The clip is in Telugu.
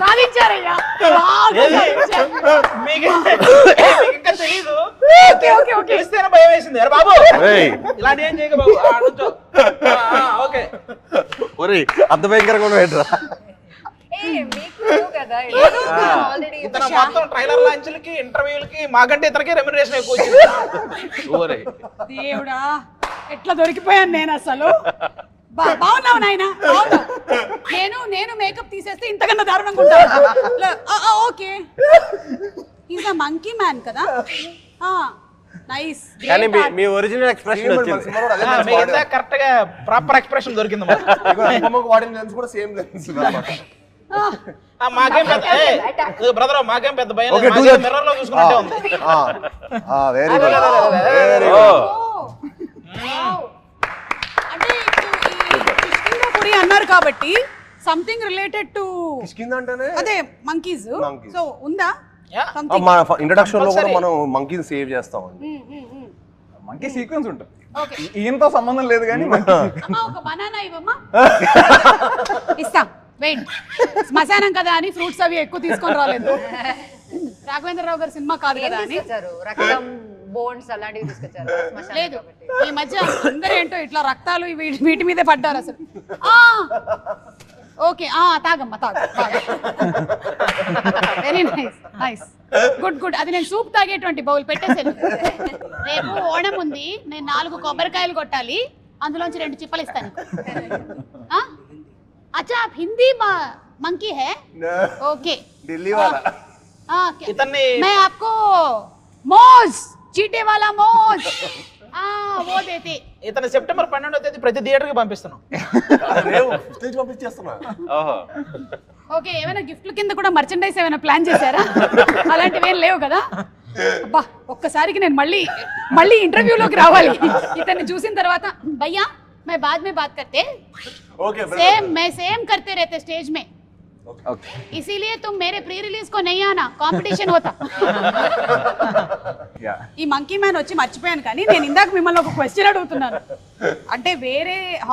సాధించారయ్యా ఇంకా తెలీదు ఓకే తెలిస్తేనే భయం వేసింది అరే బాబు ఇలాంటి ఏం చేయక బాబు ఓకే ఒరేయ్ అంత భయంకరంగా ఏంట్రా ఇతను మొత్తం ట్రైలర్ లాంచ్లకి ఇంటర్వ్యూలకి మాకంటే ఇతనికి రెమ్యునరేషన్ ఎక్కువ వచ్చింది. దేవుడా ఎట్లా దొరికిపోయాను నేను అసలు బాగున్నావు నాయన నేను మేకప్ తీసేస్తే ఇంతకన్నా దారుణంగా ఉంటాను okay is a monkey man కదా నైస్ కానీ మీ ఒరిజినల్ ఎక్స్ప్రెషన్ వచ్చింది కరెక్ట్ గా ప్రాపర్ ఎక్స్ప్రెషన్ దొరికింది వాడిన లెన్స్ కూడా సేమ్ లెన్స్ మాకేం పెద్ద బ్రదర్ మాకేం పెద్ద భయం మిర్రర్ లో చూసుకున్నట్టే ఉంది. వెరీ గుడ్ అంటే కిష్కింధాపురి అన్నారు కాబట్టి సంథింగ్ రిలేటెడ్ టు కిష్కింధ అదే మంకీస్ సో ఉందా మన ఇంట్రడక్షన్ లో కూడా మనం మంకీని సేవ్ చేస్తాం మంకీ సీక్వెన్స్ ఉంటుంది ఈయనతో సంబంధం లేదు కానీ ఒక బనానా ఇవ్వమ్మా ఇస్తాం వెయిట్ శ్మశానం కదా అని ఫ్రూట్స్ అవి ఎక్కువ తీసుకొని రాలేదు రాఘవేంద్రరావు గారి సినిమా కాదు కదా అని రక్తం బోన్స్ అలాంటివి తీసుకొచ్చారు లేదు ఈ మధ్య అందరూ ఏంటో ఇట్లా రక్తాలు వీటి మీదే పడ్డారు అసలు ఓకే తాగమ్మా వెరీ నైస్ గుడ్ అది నేను సూప్ తాగేటువంటి బౌల్ పెట్టేసాను రేపు ఓణం ఉంది నేను 4 కొబ్బరికాయలు కొట్టాలి అందులోంచి 2 చిప్పలు ఇస్తాను अच्छा आप हिंदी मंकी है ओके दिल्ली वाला इतने मैं आपको मोज चीटे वाला मोज वो देते ఇతను సెప్టెంబర్ 12వ తేదీ ప్రతి థియేటర్ కి పంపిస్తున్నాం పంపించేస్తున్నా ఓకే ఏమైనా గిఫ్ట్ల కింద కూడా మర్చెండైజ్ ఏమైనా ప్లాన్ చేశారా అలాంటివి ఏం లేవు కదా అబ్బా ఒక్కసారికి నేను మళ్ళీ ఇంటర్వ్యూలోకి రావాలి ఇతన్ని చూసిన తర్వాత భయ్యా मैं बाद में बात करते सेम करते रहते स्टेज में इसीलिए तुम मेरे प्री रिलीज को नहीं आना कंपटीशन होता ఈ మంకీ మ్యాన్ వచ్చి మర్చిపోయాను కానీ నేను ఇందాక మిమ్మల్ని ఒక క్వశ్చన్ అడుగుతున్నాను అంటే వేరే